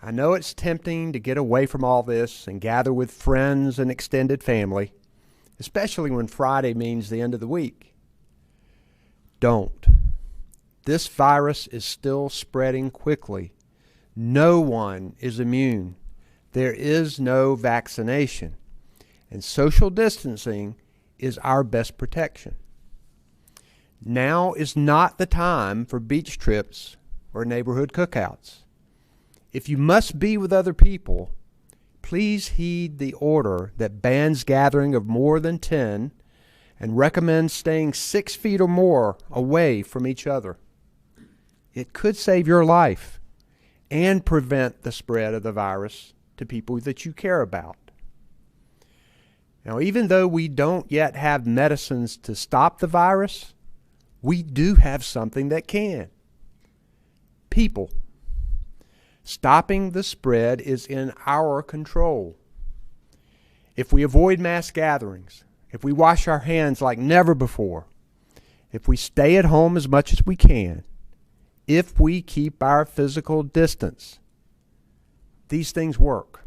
I know it's tempting to get away from all this and gather with friends and extended family, especially when Friday means the end of the week. Don't. This virus is still spreading quickly. No one is immune. There is no vaccination, and social distancing is our best protection. Now is not the time for beach trips or neighborhood cookouts. If you must be with other people, please heed the order that bans gathering of more than 10 and recommends staying 6 feet or more away from each other. It could save your life and prevent the spread of the virus to people that you care about. Now, even though we don't yet have medicines to stop the virus, we do have something that can. People. Stopping the spread is in our control. If we avoid mass gatherings, if we wash our hands like never before, if we stay at home as much as we can, if we keep our physical distance, these things work.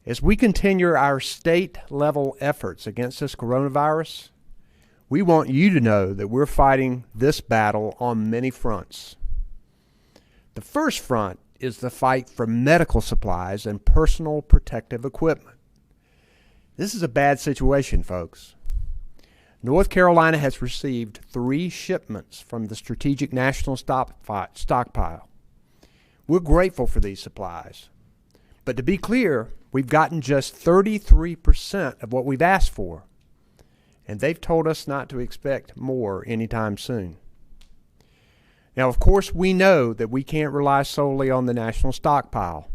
As we continue our state-level efforts against this coronavirus, we want you to know that we're fighting this battle on many fronts. The first front is the fight for medical supplies and personal protective equipment. This is a bad situation, folks. North Carolina has received 3 shipments from the Strategic National Stockpile. We're grateful for these supplies. But to be clear, we've gotten just 33% of what we've asked for, and they've told us not to expect more anytime soon. Now, of course, we know that we can't rely solely on the national stockpile,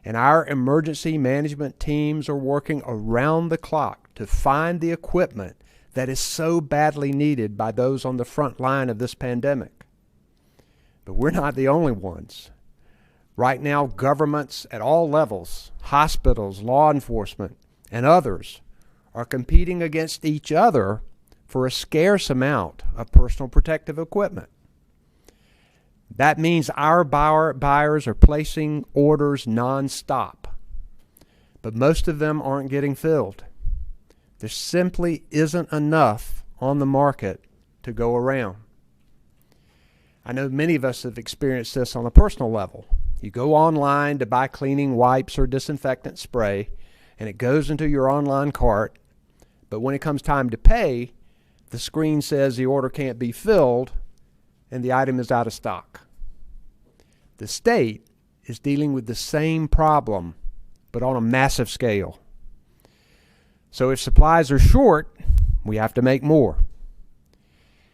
and our emergency management teams are working around the clock to find the equipment that is so badly needed by those on the front line of this pandemic. But we're not the only ones. Right now, governments at all levels, hospitals, law enforcement, and others are competing against each other for a scarce amount of personal protective equipment. That means our buyers are placing orders nonstop, but most of them aren't getting filled. There simply isn't enough on the market to go around. I know many of us have experienced this on a personal level. You go online to buy cleaning wipes or disinfectant spray, and it goes into your online cart, but when it comes time to pay, the screen says the order can't be filled and the item is out of stock. The state is dealing with the same problem, but on a massive scale. So if supplies are short, we have to make more.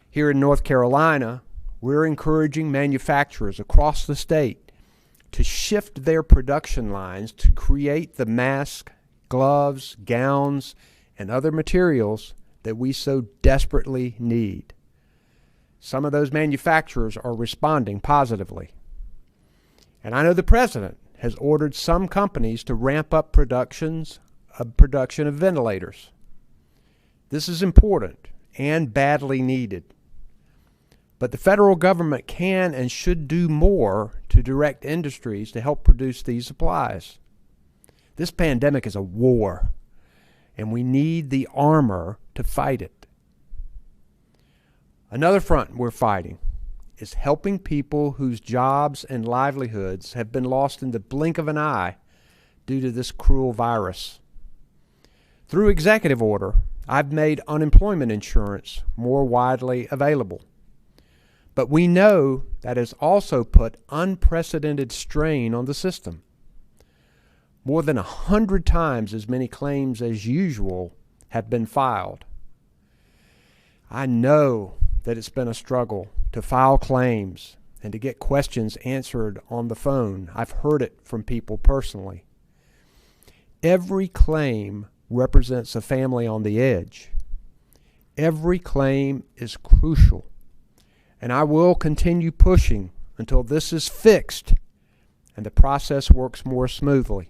Here in North Carolina, we're encouraging manufacturers across the state to shift their production lines to create the masks, gloves, gowns, and other materials that we so desperately need. Some of those manufacturers are responding positively. And I know the President has ordered some companies to ramp up production of ventilators. This is important and badly needed. But the federal government can and should do more to direct industries to help produce these supplies. This pandemic is a war, and we need the armor to fight it. Another front we're fighting is helping people whose jobs and livelihoods have been lost in the blink of an eye due to this cruel virus. Through executive order, I've made unemployment insurance more widely available. But we know that has also put unprecedented strain on the system. More than 100 times as many claims as usual have been filed. I know that it's been a struggle to file claims and to get questions answered on the phone. I've heard it from people personally. Every claim represents a family on the edge. Every claim is crucial. And I will continue pushing until this is fixed and the process works more smoothly.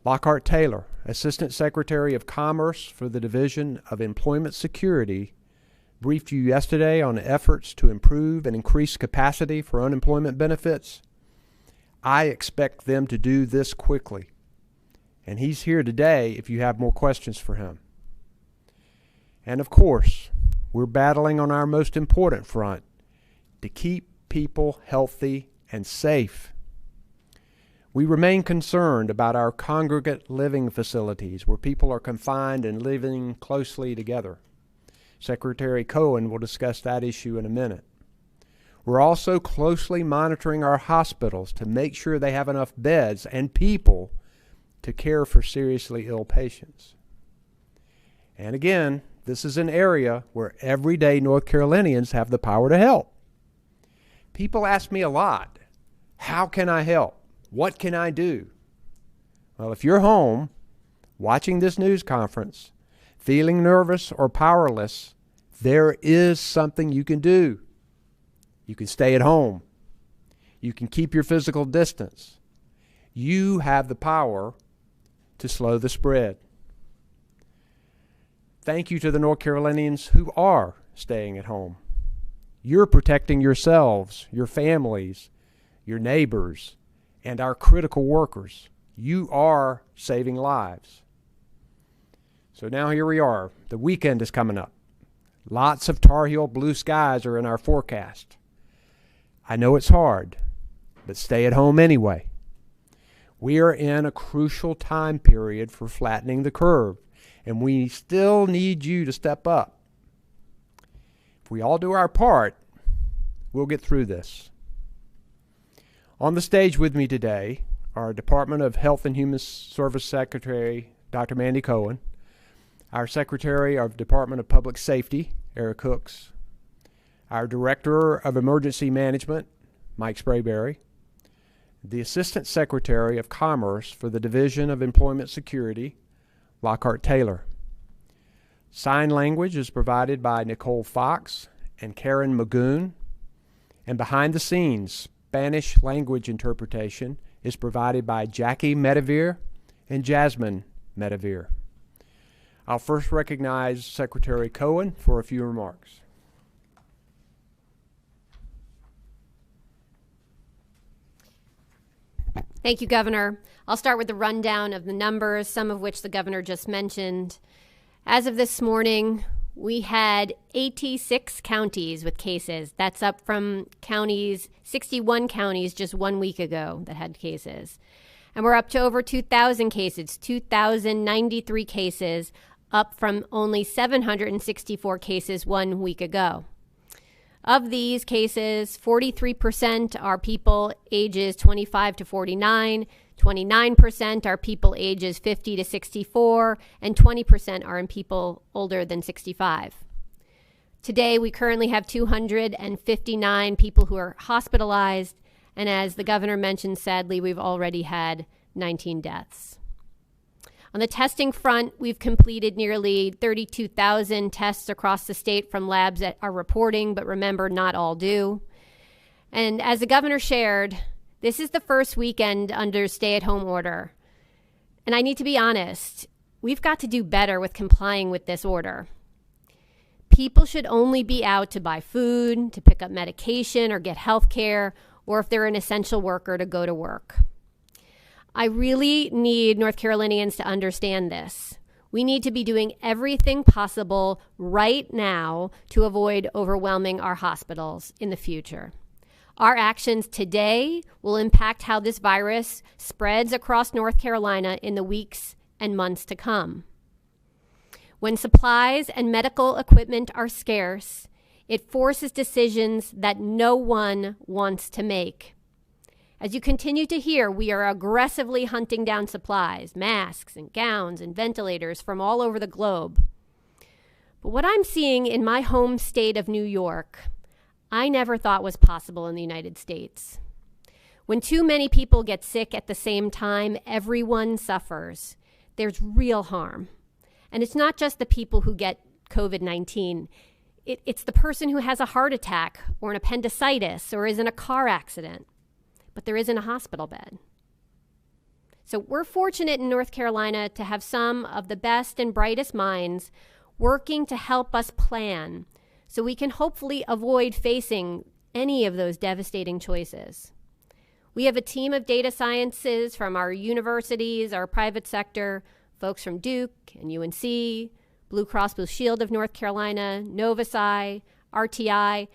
Lockhart Taylor, Assistant Secretary of Commerce for the Division of Employment Security, briefed you yesterday on efforts to improve and increase capacity for unemployment benefits. I expect them to do this quickly. And he's here today if you have more questions for him. And of course, we're battling on our most important front to keep people healthy and safe. We remain concerned about our congregate living facilities where people are confined and living closely together. Secretary Cohen will discuss that issue in a minute. We're also closely monitoring our hospitals to make sure they have enough beds and people to care for seriously ill patients. And again, this is an area where everyday North Carolinians have the power to help. People ask me a lot, how can I help? What can I do? Well, if you're home watching this news conference, feeling nervous or powerless, there is something you can do. You can stay at home. You can keep your physical distance. You have the power to slow the spread. Thank you to the North Carolinians who are staying at home. You're protecting yourselves, your families, your neighbors, and our critical workers. You are saving lives. So now here we are. The weekend is coming up. Lots of Tar Heel blue skies are in our forecast. I know it's hard, but stay at home anyway. We are in a crucial time period for flattening the curve, and we still need you to step up. If we all do our part, we'll get through this. On the stage with me today are Department of Health and Human Service Secretary Dr. Mandy Cohen, our Secretary of Department of Public Safety, Eric Hooks, our Director of Emergency Management, Mike Sprayberry, the Assistant Secretary of Commerce for the Division of Employment Security, Lockhart Taylor. Sign language is provided by Nicole Fox and Karen Magoon, and behind the scenes, Spanish language interpretation is provided by Jackie Medevere and Jasmine Medevere. I'll first recognize Secretary Cohen for a few remarks. Thank you, Governor. I'll start with the rundown of the numbers, some of which the Governor just mentioned. As of this morning, we had 86 counties with cases. That's up from 61 counties just 1 week ago that had cases. And we're up to over 2,000 cases, 2,093 cases, up from only 764 cases 1 week ago. Of these cases, 43% are people ages 25 to 49, 29% are people ages 50 to 64, and 20% are in people older than 65. Today, we currently have 259 people who are hospitalized, and as the Governor mentioned, sadly, we've already had 19 deaths. On the testing front, we've completed nearly 32,000 tests across the state from labs that are reporting, but remember, not all do. And as the Governor shared, this is the first weekend under stay-at-home order. And I need to be honest, we've got to do better with complying with this order. People should only be out to buy food, to pick up medication or get health care, or if they're an essential worker, to go to work. I really need North Carolinians to understand this. We need to be doing everything possible right now to avoid overwhelming our hospitals in the future. Our actions today will impact how this virus spreads across North Carolina in the weeks and months to come. When supplies and medical equipment are scarce, it forces decisions that no one wants to make. As you continue to hear, we are aggressively hunting down supplies, masks and gowns and ventilators from all over the globe. But what I'm seeing in my home state of New York, I never thought was possible in the United States. When too many people get sick at the same time, everyone suffers. There's real harm. And it's not just the people who get COVID-19. It's the person who has a heart attack or an appendicitis or is in a car accident, but there isn't a hospital bed. So we're fortunate in North Carolina to have some of the best and brightest minds working to help us plan so we can hopefully avoid facing any of those devastating choices. We have a team of data sciences from our universities, our private sector, folks from Duke and UNC, Blue Cross Blue Shield of North Carolina, Novasci, RTI.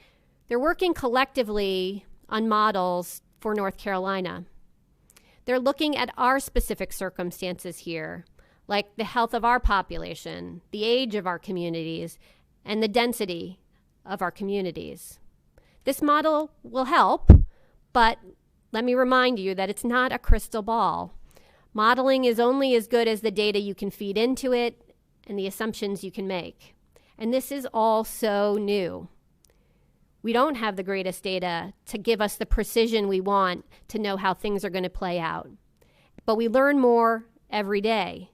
They're working collectively on models for North Carolina. They're looking at our specific circumstances here, like the health of our population, the age of our communities, and the density of our communities. This model will help, but let me remind you that it's not a crystal ball. Modeling is only as good as the data you can feed into it and the assumptions you can make. And this is all so new. We don't have the greatest data to give us the precision we want to know how things are going to play out. But we learn more every day.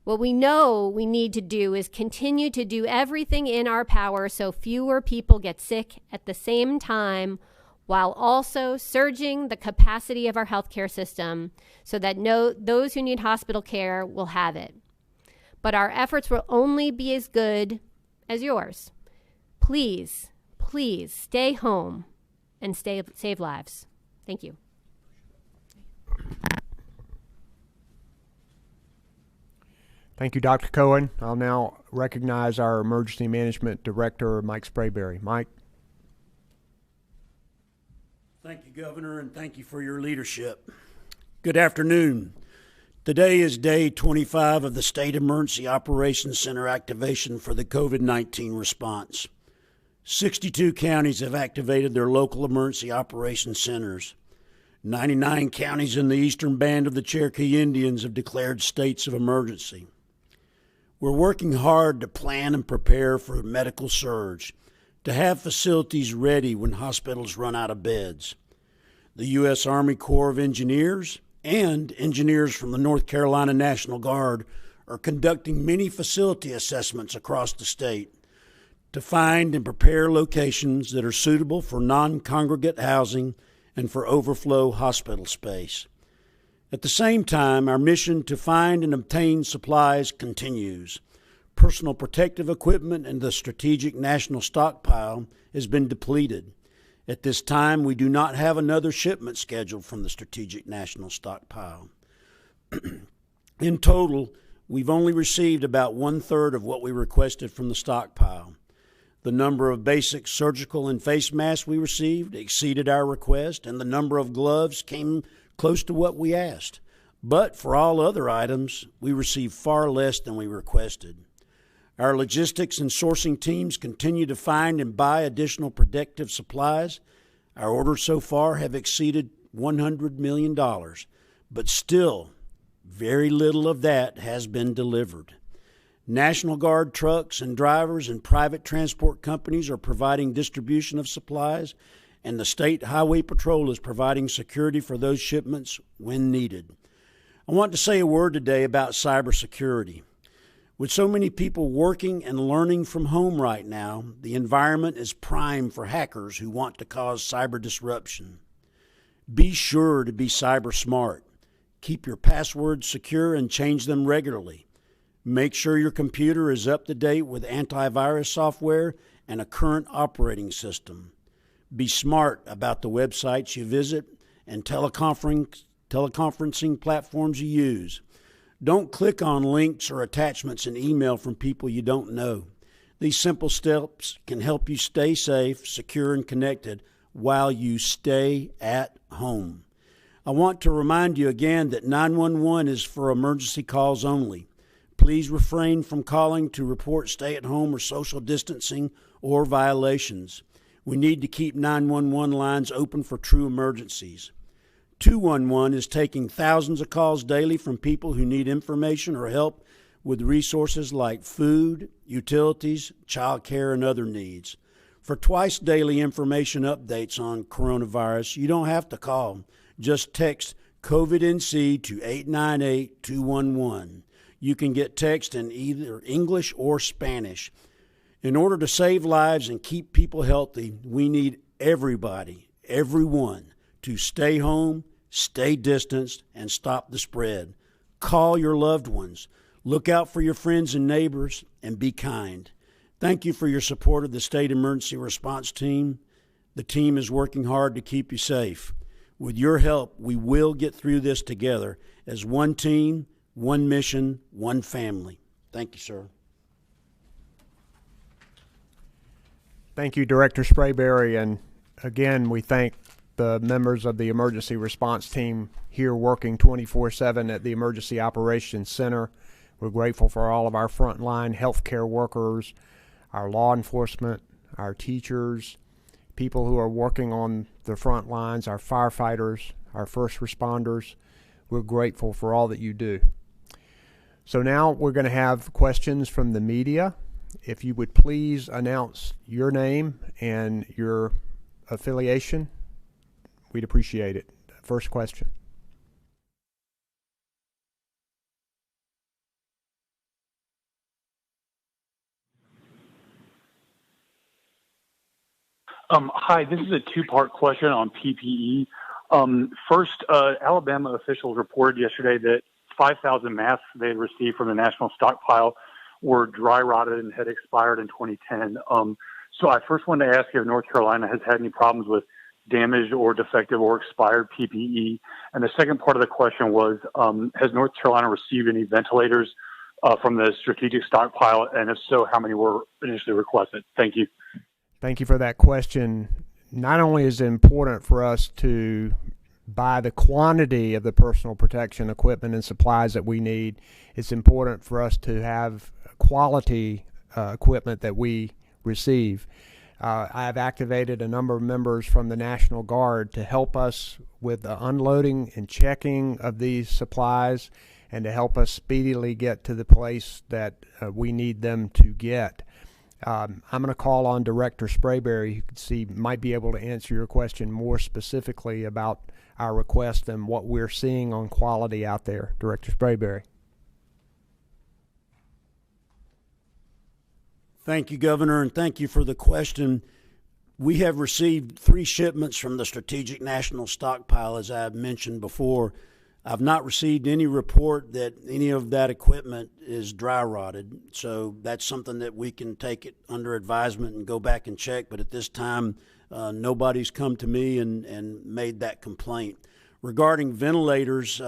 What we know we need to do is continue to do everything in our power so fewer people get sick at the same time, while also surging the capacity of our healthcare system so that those who need hospital care will have it. But our efforts will only be as good as yours. Please, please stay home and save lives. Thank you. Thank you, Dr. Cohen. I'll now recognize our Emergency Management Director, Mike Sprayberry. Mike. Thank you, Governor, and thank you for your leadership. Good afternoon. Today is day 25 of the State Emergency Operations Center activation for the COVID-19 response. 62 counties have activated their local emergency operations centers. 99 counties in the eastern band of the Cherokee Indians have declared states of emergency. We're working hard to plan and prepare for a medical surge, to have facilities ready when hospitals run out of beds. The U.S. Army Corps of Engineers and engineers from the North Carolina National Guard are conducting many facility assessments across the state to find and prepare locations that are suitable for non-congregate housing and for overflow hospital space. At the same time, our mission to find and obtain supplies continues. Personal protective equipment and the strategic national stockpile has been depleted. At this time, we do not have another shipment scheduled from the strategic national stockpile. In total, we've only received about 1/3 of what we requested from the stockpile. The number of basic surgical and face masks we received exceeded our request, and the number of gloves came close to what we asked. But for all other items, we received far less than we requested. Our logistics and sourcing teams continue to find and buy additional protective supplies. Our orders so far have exceeded $100 million, but still, very little of that has been delivered. National Guard trucks and drivers and private transport companies are providing distribution of supplies, and the State Highway Patrol is providing security for those shipments when needed. I want to say a word today about cybersecurity. With so many people working and learning from home right now, the environment is prime for hackers who want to cause cyber disruption. Be sure to be cyber smart. Keep your passwords secure and change them regularly. Make sure your computer is up to date with antivirus software and a current operating system. Be smart about the websites you visit and teleconferencing platforms you use. Don't click on links or attachments in email from people you don't know. These simple steps can help you stay safe, secure, and connected while you stay at home. I want to remind you again that 911 is for emergency calls only. Please refrain from calling to report stay-at-home or social distancing or violations. We need to keep 911 lines open for true emergencies. 211 is taking thousands of calls daily from people who need information or help with resources like food, utilities, child care, and other needs. For twice daily information updates on coronavirus, you don't have to call. Just text COVID-NC to 898-211. You can get text in either English or Spanish. In order to save lives and keep people healthy, we need everybody, everyone, to stay home, stay distanced, and stop the spread. Call your loved ones. Look out for your friends and neighbors, and be kind. Thank you for your support of the State Emergency Response Team. The team is working hard to keep you safe. With your help, we will get through this together as one team, one mission, one family. Thank you, sir. Thank you, Director Sprayberry. And again, we thank the members of the emergency response team here working 24/7 at the Emergency Operations Center. We're grateful for all of our frontline healthcare workers, our law enforcement, our teachers, people who are working on the front lines, our firefighters, our first responders. We're grateful for all that you do. So now we're going to have questions from the media. If you would please announce your name and your affiliation, we'd appreciate it. First question. Hi, this is a two-part question on PPE. First, Alabama officials reported yesterday that 5,000 masks they had received from the national stockpile were dry rotted and had expired in 2010. So I first wanted to ask if North Carolina has had any problems with damaged or defective or expired PPE. And the second part of the question was, has North Carolina received any ventilators from the strategic stockpile? And if so, how many were initially requested? Thank you. Thank you for that question. Not only is it important for us to buy the quantity of the personal protection equipment and supplies that we need, it's important for us to have quality equipment that we receive. I have activated a number of members from the National Guard to help us with the unloading and checking of these supplies and to help us speedily get to the place that we need them to get. I'm going to call on Director Sprayberry, who might be able to answer your question more specifically about our request and what we're seeing on quality out there. Director Sprayberry. Thank you, Governor, and thank you for the question. We have received 3 shipments from the Strategic National Stockpile, as I have mentioned before. I've not received any report that any of that equipment is dry rotted, so that's something that we can take it under advisement and go back and check, but at this time, nobody's come to me and made that complaint. Regarding ventilators,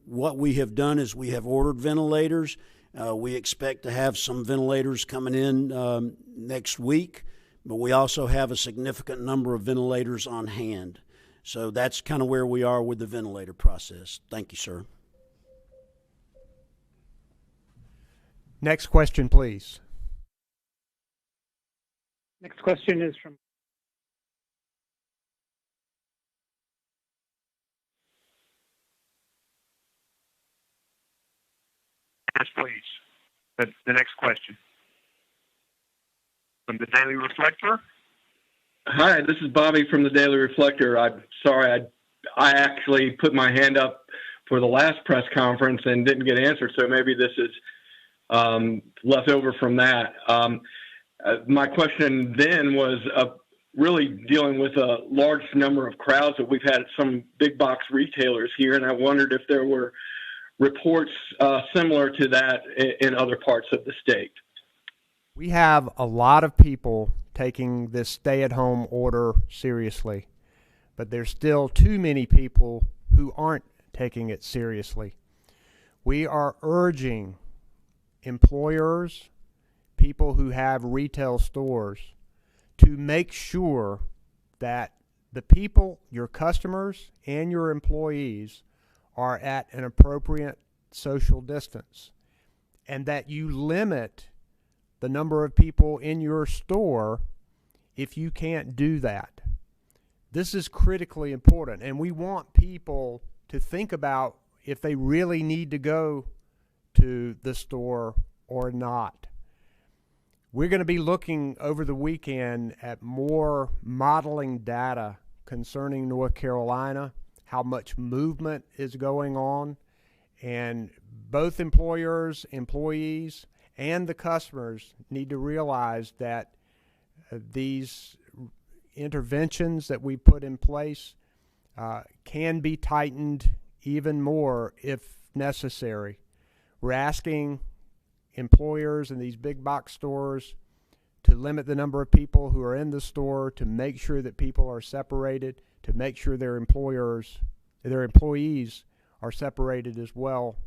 what we have done is we have ordered ventilators. We expect to have some ventilators coming in next week, but we also have a significant number of ventilators on hand. So that's kind of where we are with the ventilator process. Thank you, sir. Next question, please. Next question is from Yes, please. The next question. From the Daily Reflector. Hi, this is Bobby from the Daily Reflector. I'm sorry, I actually put my hand up for the last press conference and didn't get answered, so maybe this is left over from that. My question then was really dealing with a large number of crowds that we've had at some big box retailers here, and I wondered if there were reports similar to that in other parts of the state. We have a lot of people taking this stay-at-home order seriously, but there's still too many people who aren't taking it seriously. We are urging employers, people who have retail stores, to make sure that the people, your customers and your employees, are at an appropriate social distance, and that you limit the number of people in your store if you can't do that. This is critically important, and we want people to think about if they really need to go to the store or not. We're going to be looking over the weekend at more modeling data concerning North Carolina, how much movement is going on, and both employers, employees, and the customers need to realize that these interventions that we put in place can be tightened even more if necessary. We're asking employers in these big box stores to limit the number of people who are in the store, to make sure that people are separated, to make sure their employees are separated as well,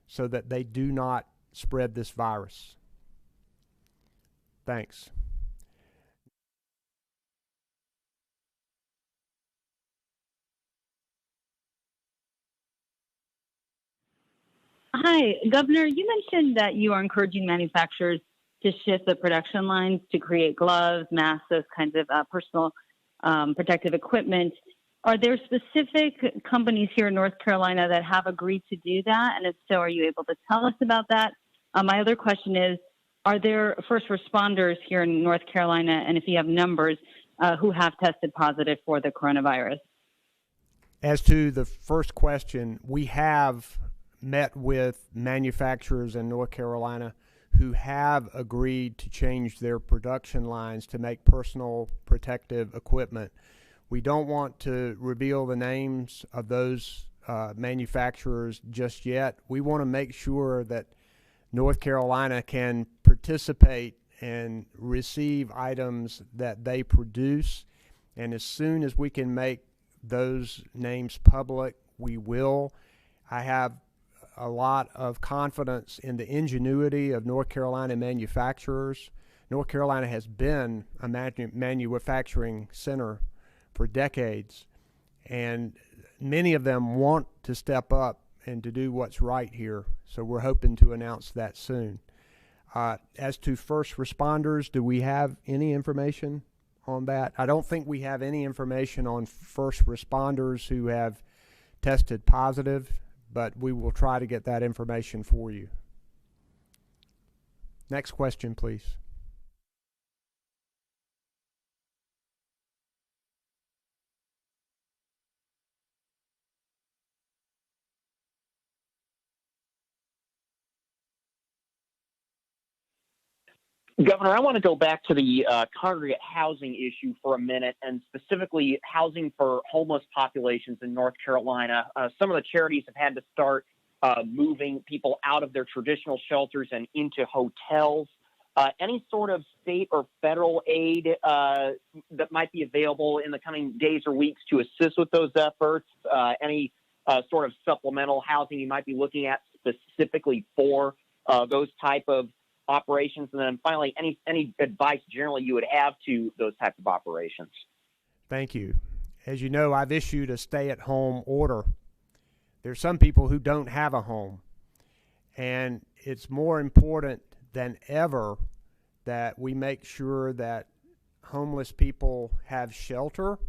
so that they do not spread this virus. Thanks. Hi, Governor. You mentioned that you are encouraging manufacturers to shift the production lines to create gloves, masks, those kinds of personal protective equipment. Are there specific companies here in North Carolina that have agreed to do that? And if so, are you able to tell us about that? My other question is, are there first responders here in North Carolina, and if you have numbers, who have tested positive for the coronavirus? As to the first question, we have met with manufacturers in North Carolina who have agreed to change their production lines to make personal protective equipment. We don't want to reveal the names of those manufacturers just yet. We want to make sure that North Carolina can participate and receive items that they produce, and as soon as we can make those names public, we will. I have a lot of confidence in the ingenuity of North Carolina manufacturers. North Carolina has been a manufacturing center for decades, and many of them want to step up and to do what's right here. So we're hoping to announce that soon. As to first responders, do we have any information on that? I don't think we have any information on first responders who have tested positive, but we will try to get that information for you. Next question, please. Governor, I want to go back to the congregate housing issue for a minute, and specifically housing for homeless populations in North Carolina. Some of the charities have had to start moving people out of their traditional shelters and into hotels. Any sort of state or federal aid that might be available in the coming days or weeks to assist with those efforts? Any sort of supplemental housing you might be looking at specifically for those type of operations? And then finally, any advice generally you would have to those type of operations? Thank you. As you know, I've issued a stay-at-home order. There's some people who don't have a home, and it's more important than ever that we make sure that homeless people have shelter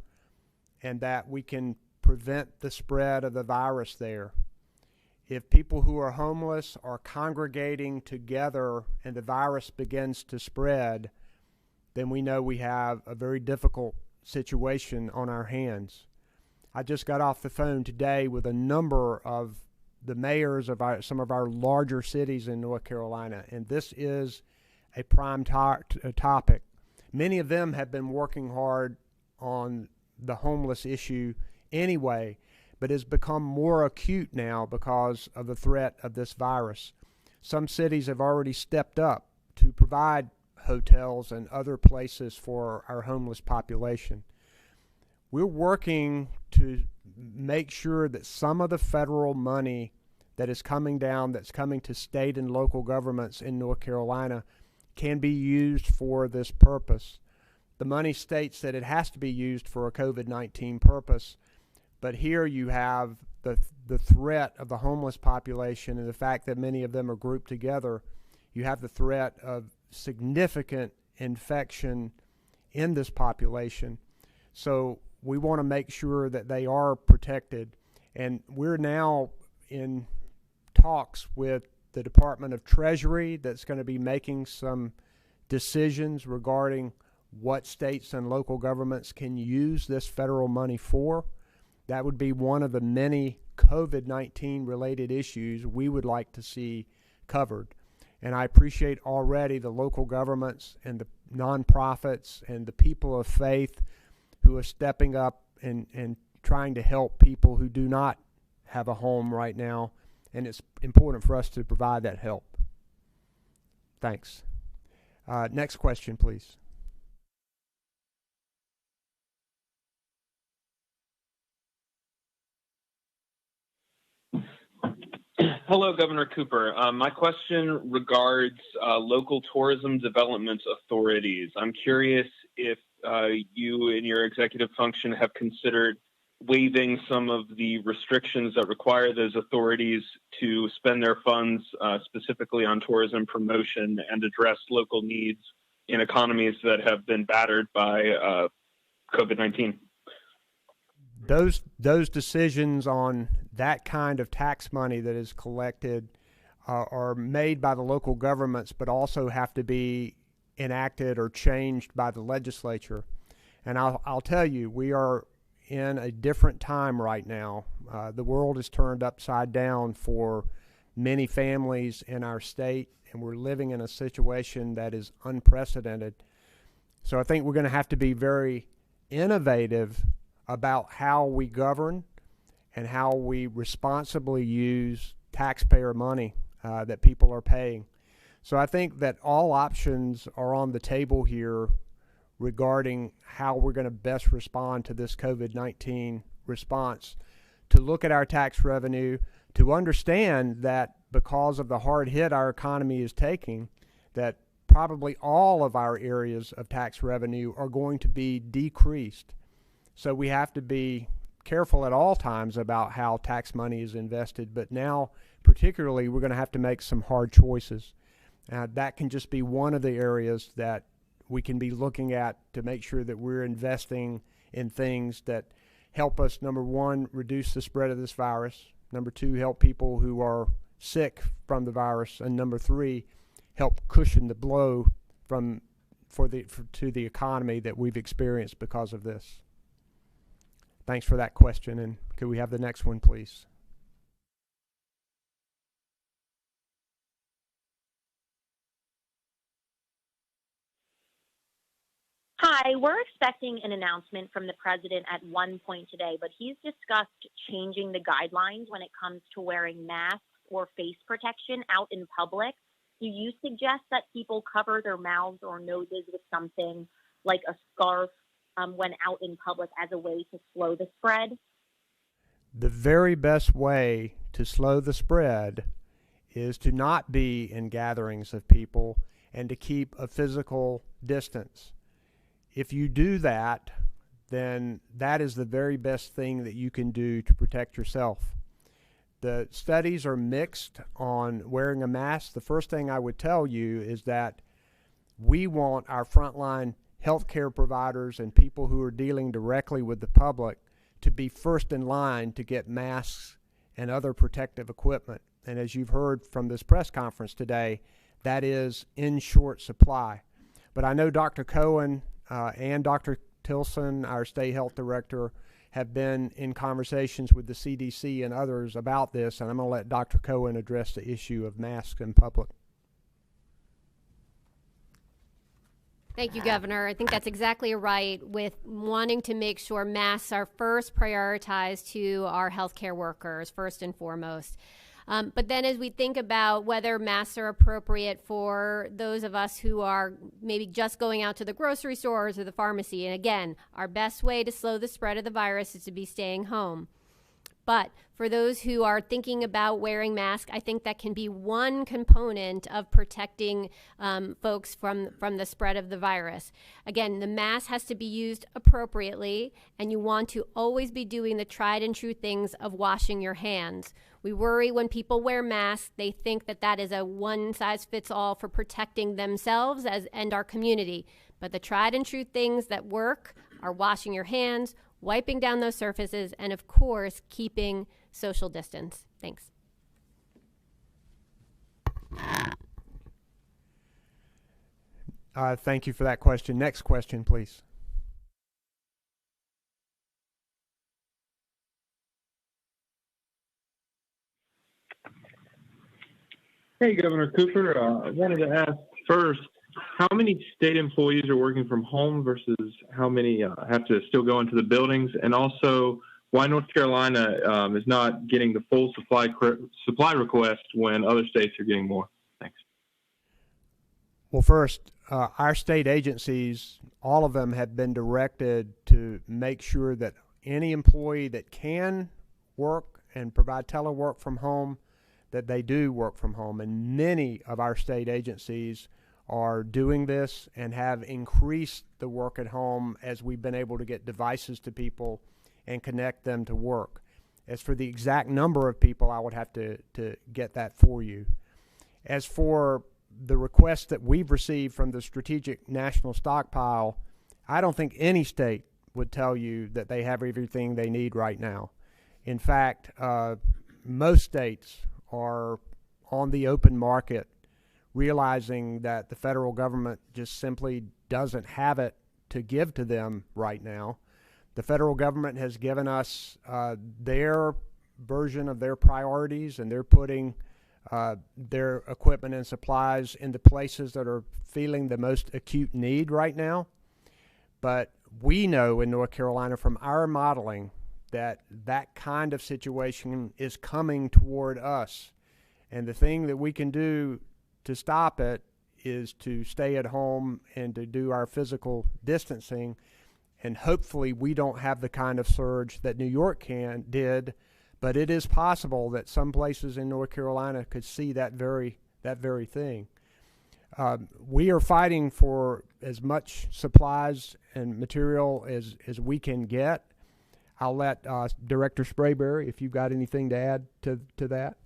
and that we can prevent the spread of the virus there. If people who are homeless are congregating together and the virus begins to spread, then we know we have a very difficult situation on our hands. I just got off the phone today with a number of the mayors of some of our larger cities in North Carolina, and this is a prime topic. Many of them have been working hard on the homeless issue anyway, but has become more acute now because of the threat of this virus. Some cities have already stepped up to provide hotels and other places for our homeless population. We're working to make sure that some of the federal money that is coming down, that's coming to state and local governments in North Carolina, can be used for this purpose. The money states that it has to be used for a COVID-19 purpose, but here you have the threat of the homeless population and the fact that many of them are grouped together. You have the threat of significant infection in this population. So we want to make sure that they are protected. And we're now in talks with the Department of Treasury that's going to be making some decisions regarding what states and local governments can use this federal money for. That would be one of the many COVID-19 related issues we would like to see covered. And I appreciate already the local governments and the nonprofits and the people of faith who are stepping up and trying to help people who do not have a home right now. And it's important for us to provide that help. Thanks. Next question, please. Hello, Governor Cooper. My question regards local tourism development authorities. I'm curious if you in your executive function have considered waiving some of the restrictions that require those authorities to spend their funds specifically on tourism promotion and address local needs in economies that have been battered by COVID-19. Those decisions on that kind of tax money that is collected are made by the local governments, but also have to be enacted or changed by the legislature. And I'll tell you, we are in a different time right now. The world is turned upside down for many families in our state, and we're living in a situation that is unprecedented. So I think we're going to have to be very innovative about how we govern and how we responsibly use taxpayer money that people are paying. So I think that all options are on the table here regarding how we're going to best respond to this COVID-19 response, to look at our tax revenue, to understand that because of the hard hit our economy is taking, that probably all of our areas of tax revenue are going to be decreased. So we have to be careful at all times about how tax money is invested, but now particularly we're going to have to make some hard choices. That can just be one of the areas that we can be looking at to make sure that we're investing in things that help us, number one, reduce the spread of this virus, number two, help people who are sick from the virus, and number three, help cushion the blow to the economy that we've experienced because of this. Thanks for that question, and could we have the next one, please? Hi, we're expecting an announcement from the president at one point today, but he's discussed changing the guidelines when it comes to wearing masks or face protection out in public. Do you suggest that people cover their mouths or noses with something like a scarf when out in public as a way to slow the spread? The very best way to slow the spread is to not be in gatherings of people and to keep a physical distance. If you do that, then that is the very best thing that you can do to protect yourself. The studies are mixed on wearing a mask. The first thing I would tell you is that we want our frontline healthcare providers and people who are dealing directly with the public to be first in line to get masks and other protective equipment. And as you've heard from this press conference today, that is in short supply. But I know Dr. Cohen and Dr. Tilson, our state health director, have been in conversations with the CDC and others about this, and I'm going to let Dr. Cohen address the issue of masks in public. Thank you, Governor. I think that's exactly right, with wanting to make sure masks are first prioritized to our healthcare workers, first and foremost. But then as we think about whether masks are appropriate for those of us who are maybe just going out to the grocery stores or the pharmacy, and again, our best way to slow the spread of the virus is to be staying home. But for those who are thinking about wearing masks, I think that can be one component of protecting folks from the spread of the virus. Again, the mask has to be used appropriately, and you want to always be doing the tried and true things of washing your hands. We worry when people wear masks, they think that that is a one-size-fits-all for protecting themselves and our community. But the tried and true things that work are washing your hands, wiping down those surfaces, and of course, keeping social distance. Thanks. Thank you for that question. Next question, please. Hey, Governor Cooper. I wanted to ask first, how many state employees are working from home versus how many have to still go into the buildings? And also, why North Carolina is not getting the full supply request when other states are getting more? Thanks. Well, first, our state agencies, all of them have been directed to make sure that any employee that can work and provide telework from home, that they do work from home, and many of our state agencies are doing this and have increased the work at home as we've been able to get devices to people and connect them to work. As for the exact number of people, I would have to get that for you. As for the request that we've received from the Strategic National Stockpile, I don't think any state would tell you that they have everything they need right now. In fact, most states are on the open market, realizing that the federal government just simply doesn't have it to give to them right now. The federal government has given us their version of their priorities, and they're putting their equipment and supplies in the places that are feeling the most acute need right now. But we know in North Carolina from our modeling that that kind of situation is coming toward us. And the thing that we can do to stop it is to stay at home and to do our physical distancing. And hopefully we don't have the kind of surge that New York did, but it is possible that some places in North Carolina could see that very thing. We are fighting for as much supplies and material as we can get. I'll let Director Sprayberry, if you've got anything to add to that.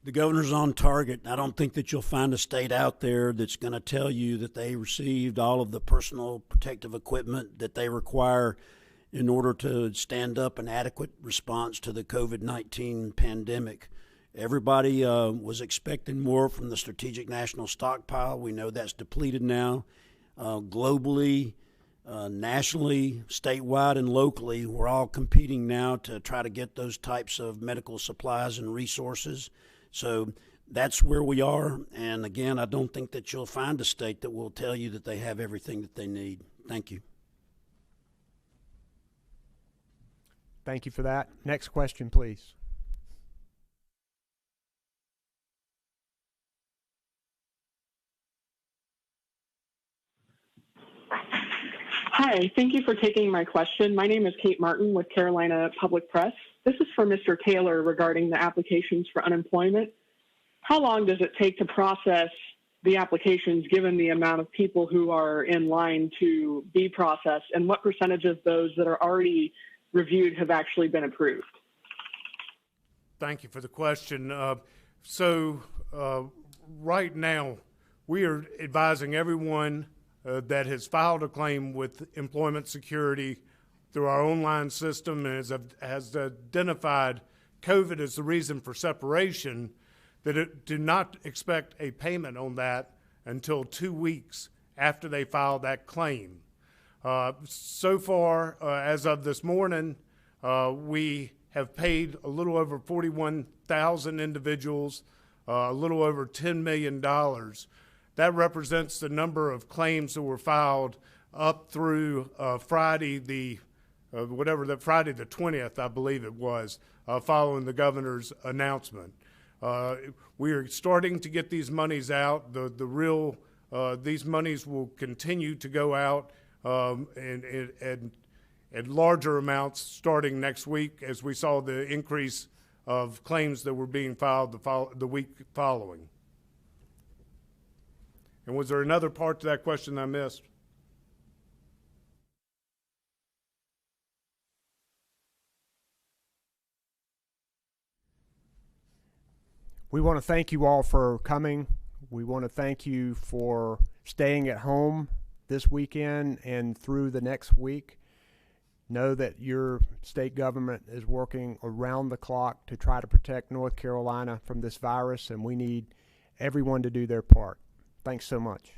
The governor's on target. I don't think that you'll find a state out there that's going to tell you that they received all of the personal protective equipment that they require in order to stand up an adequate response to the COVID-19 pandemic. Everybody was expecting more from the Strategic National Stockpile. We know that's depleted now. Globally, nationally, statewide, and locally, we're all competing now to try to get those types of medical supplies and resources. So that's where we are. And again, I don't think that you'll find a state that will tell you that they have everything that they need. Thank you. Thank you for that. Next question, please. Hi, thank you for taking my question. My name is Kate Martin with Carolina Public Press. This is for Mr. Taylor regarding the applications for unemployment. How long does it take to process the applications given the amount of people who are in line to be processed, and what percentage of those that are already reviewed have actually been approved? Thank you for the question. Right now, we are advising everyone that has filed a claim with Employment Security through our online system and has identified COVID as the reason for separation, that it do not expect a payment on that until 2 weeks after they file that claim. So far, as of this morning, we have paid a little over 41,000 individuals, a little over $10 million. That represents the number of claims that were filed up through Friday the 20th, I believe it was, following the governor's announcement. We are starting to get these monies out. These monies will continue to go out and larger amounts starting next week, as we saw the increase of claims that were being filed the week following. And was there another part to that question I missed? We want to thank you all for coming. We want to thank you for staying at home this weekend and through the next week. Know that your state government is working around the clock to try to protect North Carolina from this virus, and we need everyone to do their part. Thanks so much.